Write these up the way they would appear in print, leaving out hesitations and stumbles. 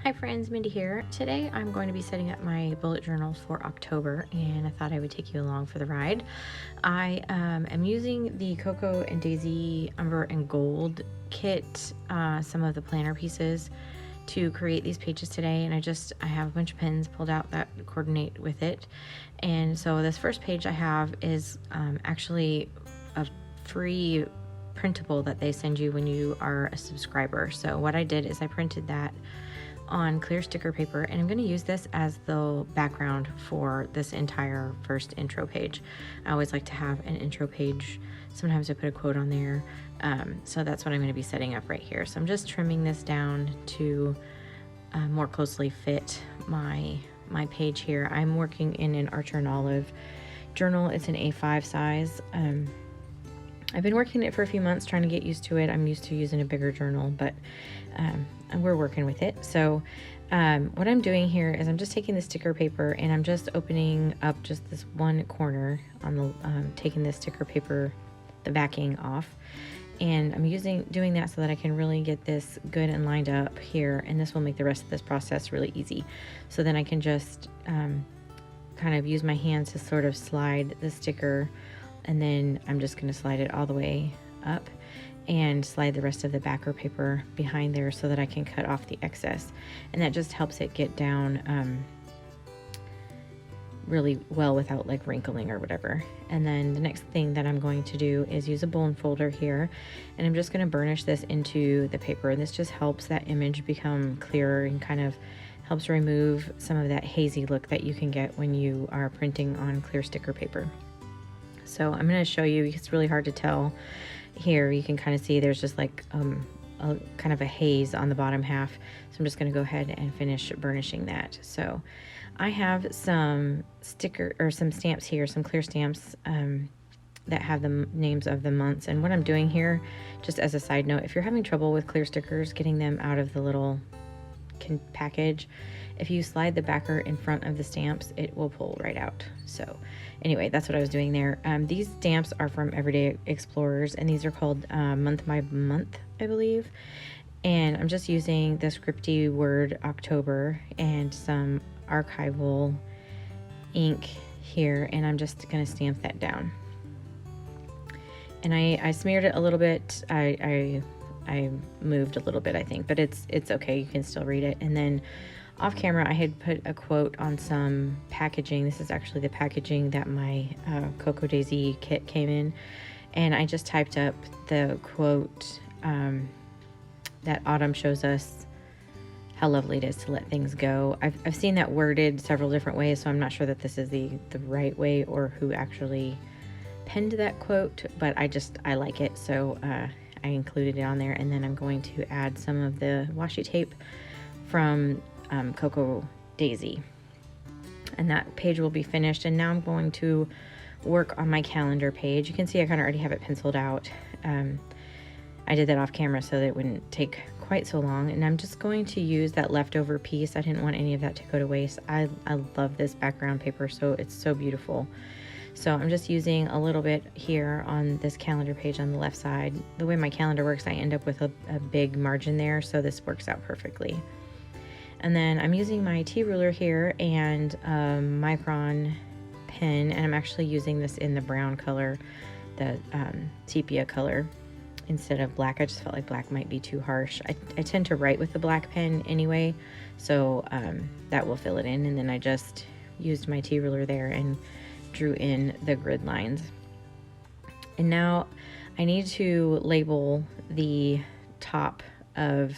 Hi friends, Mindy here. Today I'm going to be setting up my bullet journals for October, and I thought I would take you along for the ride. I am using the Coco and Daisy Umber and Gold kit, some of the planner pieces to create these pages today, and I have a bunch of pens pulled out that coordinate with it. And so this first page I have is actually a free printable that they send you when you are a subscriber. So what I did is I printed that on clear sticker paper, and I'm going to use this as the background for this entire first intro page. I always like to have an intro page. Sometimes I put a quote on there. So that's what I'm going to be setting up right here. So I'm just trimming this down to more closely fit my page here. I'm working in an Archer and Olive journal. It's an A5 size. I've been working it for a few months, trying to get used to it. I'm used to using a bigger journal, but we're working with it. So what I'm doing here is I'm just taking the sticker paper and I'm just opening up just this one corner on the, taking the sticker paper, the backing off. And I'm doing that so that I can really get this good and lined up here. And this will make the rest of this process really easy. So then I can just kind of use my hands to sort of slide the sticker, and then I'm just going to slide it all the way up and slide the rest of the backer paper behind there so that I can cut off the excess. And that just helps it get down really well without like wrinkling or whatever. And then the next thing that I'm going to do is use a bone folder here, and I'm just going to burnish this into the paper, and this just helps that image become clearer and kind of helps remove some of that hazy look that you can get when you are printing on clear sticker paper. So I'm going to show you, it's really hard to tell here. You can kind of see there's just like a kind of a haze on the bottom half. So I'm just going to go ahead and finish burnishing that. So I have some some stamps here, some clear stamps that have the names of the months. And what I'm doing here, just as a side note, if you're having trouble with clear stickers, getting them out of the little package, if you slide the backer in front of the stamps, it will pull right out. So anyway, that's what I was doing there. These stamps are from Everyday Explorers, and these are called Month by Month, I believe. And I'm just using the scripty word October and some archival ink here, and I'm just going to stamp that down. And I smeared it a little bit. I moved a little bit, I think, but it's okay. You can still read it. And then off camera, I had put a quote on some packaging. This is actually the packaging that my Coco Daisy kit came in. And I just typed up the quote that autumn shows us how lovely it is to let things go. I've seen that worded several different ways, so I'm not sure that this is the right way or who actually penned that quote, but I like it, so I included it on there. And then I'm going to add some of the washi tape from Coco Daisy, and that page will be finished. And now I'm going to work on my calendar page. You can see I kind of already have it penciled out. I did that off camera so that it wouldn't take quite so long, and I'm just going to use that leftover piece. I didn't want any of that to go to waste. I love this background paper, so it's so beautiful. So I'm just using a little bit here on this calendar page on the left side. The way my calendar works, I end up with a big margin there, so this works out perfectly. And then I'm using my T-ruler here and a Micron pen, and I'm actually using this in the brown color, the sepia color, instead of black. I just felt like black might be too harsh. I tend to write with the black pen anyway, so that will fill it in. And then I just used my T-ruler there and drew in the grid lines. And now I need to label the top of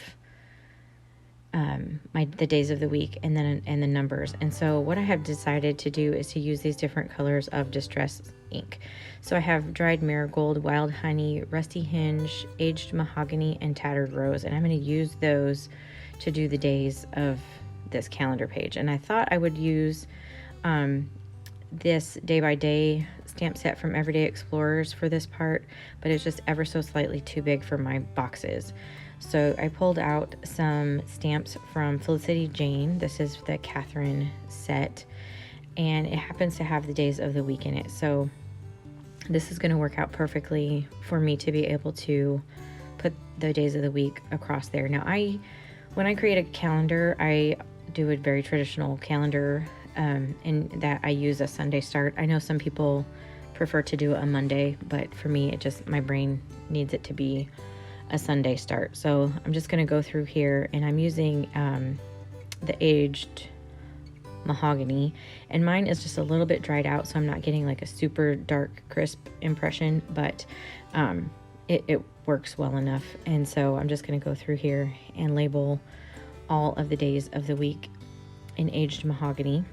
the days of the week and the numbers. And so what I have decided to do is to use these different colors of distress ink. So I have dried marigold, wild honey, rusty hinge, aged mahogany, and tattered rose, and I'm going to use those to do the days of this calendar page. And I thought I would use this day by day stamp set from Everyday Explorers for this part, but it's just ever so slightly too big for my boxes. So I pulled out some stamps from Felicity Jane. This is the Catherine set, and it happens to have the days of the week in it. So this is going to work out perfectly for me to be able to put the days of the week across there. Now I When I create a calendar, I do a very traditional calendar, in that I use a Sunday start. I know some people prefer to do a Monday, but for me, my brain needs it to be a Sunday start. So I'm just going to go through here, and I'm using the aged mahogany, and mine is just a little bit dried out, so I'm not getting like a super dark crisp impression, but it works well enough. And so I'm just going to go through here and label all of the days of the week in aged mahogany.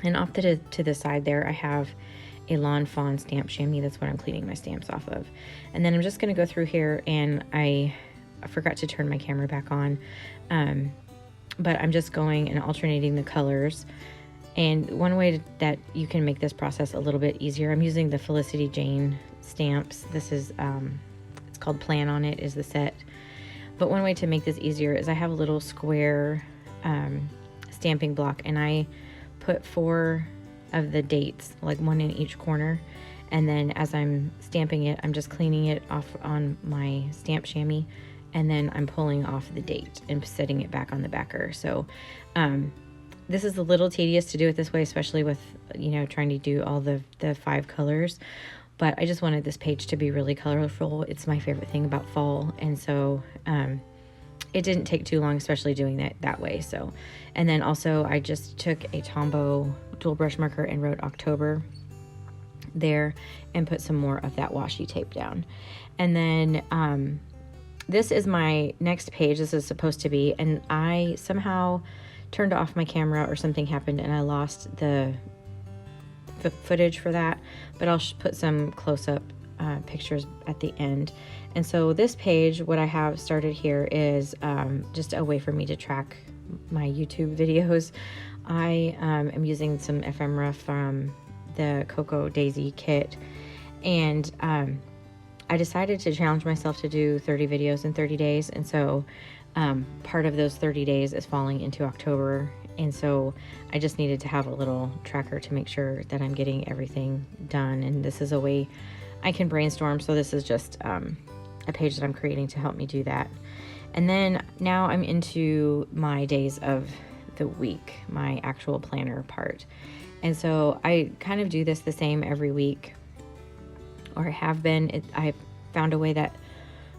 And off to the side there, I have a Lawn Fawn stamp chamois. That's what I'm cleaning my stamps off of. And then I'm just going to go through here, and I forgot to turn my camera back on, but I'm just going and alternating the colors. And one way that you can make this process a little bit easier, I'm using the Felicity Jane stamps. This is, it's called Plan On It is the set. But one way to make this easier is I have a little square stamping block, and I put 4 of the dates, like 1 in each corner. And then as I'm stamping it, I'm just cleaning it off on my stamp chamois, and then I'm pulling off the date and setting it back on the backer. So this is a little tedious to do it this way, especially with, trying to do all the 5 colors. But I just wanted this page to be really colorful. It's my favorite thing about fall. And so it didn't take too long, especially doing it that way. So, and then also I just took a Tombow dual brush marker and wrote October there and put some more of that washi tape down. And then this is my next page. This is supposed to be, and I somehow turned off my camera or something happened and I lost the footage for that, but I'll put some close-up pictures at the end. And so this page, what I have started here is just a way for me to track my YouTube videos. I am using some ephemera from the Cocoa Daisy kit, and I decided to challenge myself to do 30 videos in 30 days. And so part of those 30 days is falling into October. And so I just needed to have a little tracker to make sure that I'm getting everything done. And this is a way I can brainstorm. So this is just a page that I'm creating to help me do that. And then now I'm into my days of the week, my actual planner part. And so I kind of do this the same every week, or I have been. I found a way that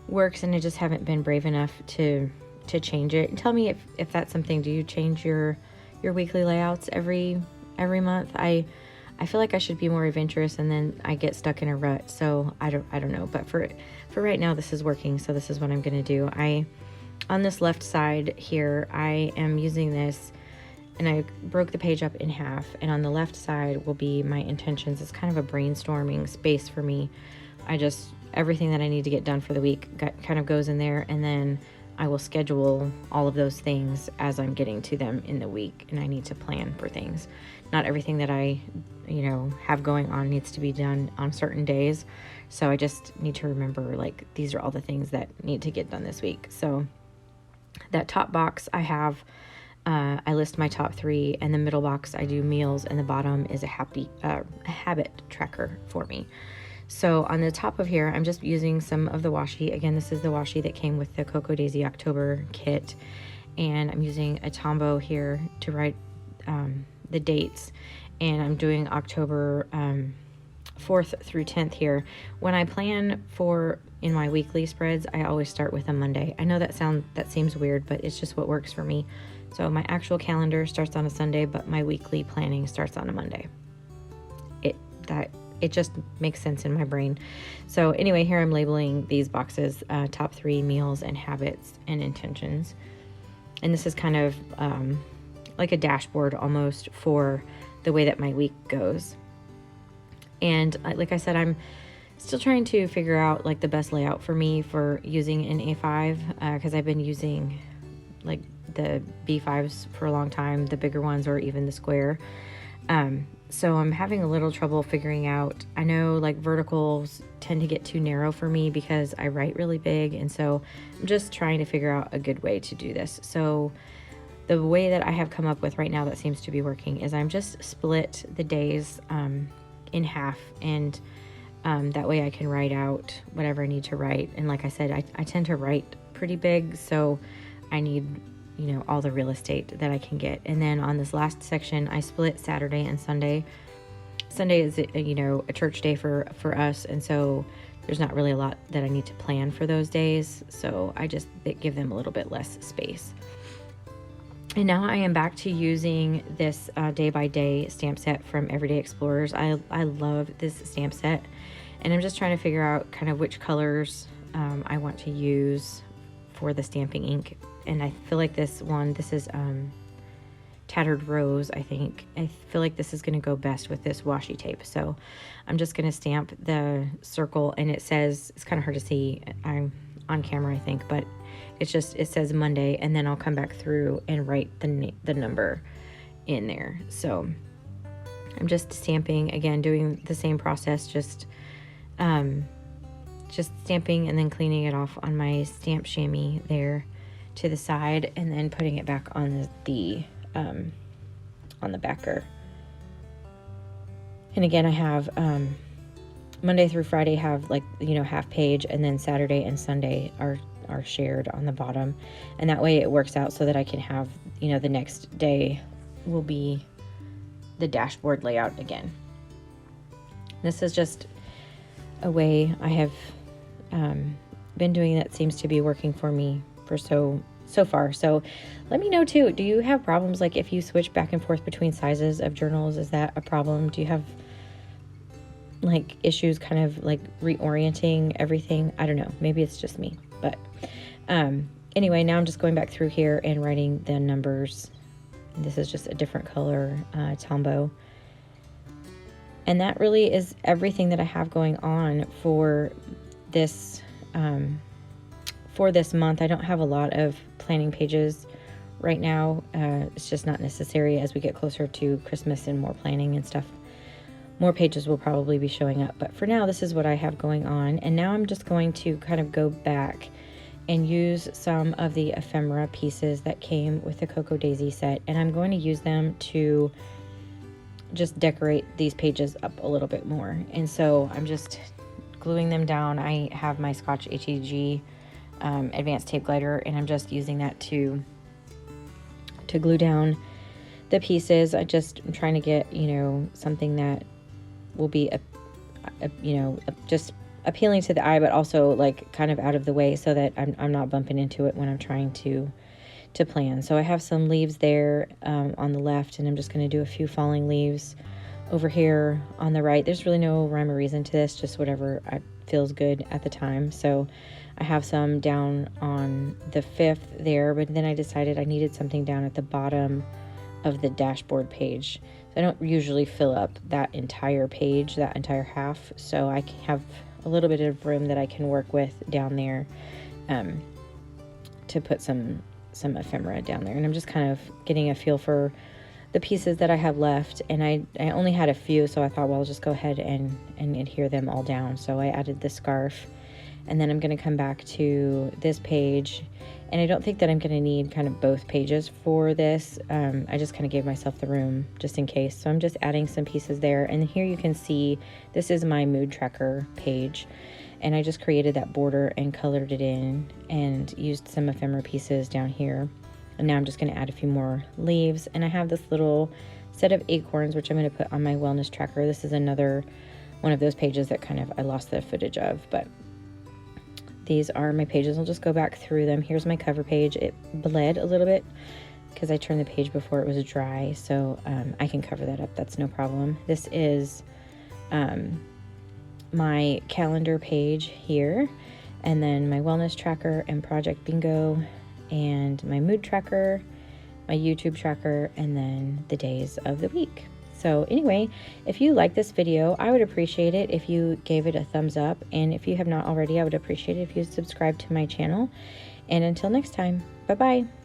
works, and I just haven't been brave enough to change it. And tell me if that's something. Do you change your weekly layouts every month? I feel like I should be more adventurous, and then I get stuck in a rut. So I don't know. But for right now, this is working. So this is what I'm going to do. On this left side here, I am using this, and I broke the page up in half. And on the left side will be my intentions. It's kind of a brainstorming space for me. Everything that I need to get done for the week kind of goes in there, and then I will schedule all of those things as I'm getting to them in the week, and I need to plan for things. Not everything that I, have going on needs to be done on certain days. So I just need to remember, like, these are all the things that need to get done this week. So that top box I have, I list my top 3, and the middle box I do meals, and the bottom is a habit tracker for me. So on the top of here, I'm just using some of the washi. Again, this is the washi that came with the Cocoa Daisy October kit. And I'm using a Tombow here to write the dates. And I'm doing October 4th through 10th here. When I plan in my weekly spreads, I always start with a Monday. I know that seems weird, but it's just what works for me. So my actual calendar starts on a Sunday, but my weekly planning starts on a Monday. It just makes sense in my brain. So anyway, here I'm labeling these boxes, top 3, meals and habits and intentions. And this is kind of like a dashboard almost for the way that my week goes. And like I said, I'm still trying to figure out like the best layout for me for using an A5, because I've been using like the B5s for a long time, the bigger ones, or even the square. So I'm having a little trouble figuring out. I know like verticals tend to get too narrow for me because I write really big, and so I'm just trying to figure out a good way to do this. So the way that I have come up with right now that seems to be working is I'm just split the days in half, and that way I can write out whatever I need to write. And like I said, I tend to write pretty big, so I need, you know, all the real estate that I can get. And then on this last section, I split Saturday and Sunday. Sunday is, you know, a church day for us, and so there's not really a lot that I need to plan for those days, so I just give them a little bit less space. And now I am back to using this day-by-day stamp set from Everyday Explorers. I love this stamp set, and I'm just trying to figure out kind of which colors I want to use for the stamping ink. And I feel like this is Tattered Rose, I think. I feel like this is going to go best with this washi tape. So I'm just going to stamp the circle, and it says, it's kind of hard to see, I'm on camera, I think, but it says Monday, and then I'll come back through and write the number in there. So I'm just stamping, again, doing the same process, just stamping and then cleaning it off on my stamp chamois there to the side, and then putting it back on the backer. And again, I have Monday through Friday have, like, you know, half page, and then Saturday and Sunday are shared on the bottom, and that way it works out so that I can have, you know, the next day will be the dashboard layout again. This is just a way I have been doing that seems to be working for me for so far. So let me know too, do you have problems, like if you switch back and forth between sizes of journals? Is that a problem? Do you have like issues kind of like reorienting everything? I don't know, maybe it's just me, but anyway, now I'm just going back through here and writing the numbers. This is just a different color Tombow, and that really is everything that I have going on for this month. I don't have a lot of planning pages right now. It's just not necessary. As we get closer to Christmas and more planning and stuff, more pages will probably be showing up. But for now, this is what I have going on. And now I'm just going to kind of go back and use some of the ephemera pieces that came with the Cocoa Daisy set, and I'm going to use them to just decorate these pages up a little bit more. And so I'm just gluing them down. I have my Scotch HEG advanced tape glider, and I'm just using that to glue down the pieces. I'm trying to get, you know, something that will be just appealing to the eye, but also like kind of out of the way, so that I'm not bumping into it when I'm trying to plan. So I have some leaves there on the left, and I'm just going to do a few falling leaves over here on the right. There's really no rhyme or reason to this, just whatever feels good at the time. So I have some down on the 5th there, but then I decided I needed something down at the bottom of the dashboard page. So I don't usually fill up that entire page, that entire half, so I have a little bit of room that I can work with down there to put some ephemera down there. And I'm just kind of getting a feel for the pieces that I have left, and I only had a few, so I thought, well, I'll just go ahead and adhere them all down. So I added the scarf, and then I'm going to come back to this page, and I don't think that I'm going to need kind of both pages for this. I just kind of gave myself the room just in case. So I'm just adding some pieces there, and here you can see this is my mood tracker page, and I just created that border and colored it in and used some ephemera pieces down here. And now I'm just going to add a few more leaves, and I have this little set of acorns, which I'm going to put on my wellness tracker. This is another one of those pages that kind of I lost the footage of, but these are my pages. I'll just go back through them. Here's my cover page. It bled a little bit because I turned the page before it was dry, so I can cover that up. That's no problem. This is my calendar page here, and then my wellness tracker and Project Bingo, and my mood tracker, my YouTube tracker, and then the days of the week. So anyway, if you like this video, I would appreciate it if you gave it a thumbs up, and if you have not already, I would appreciate it if you subscribe to my channel. And until next time, bye bye.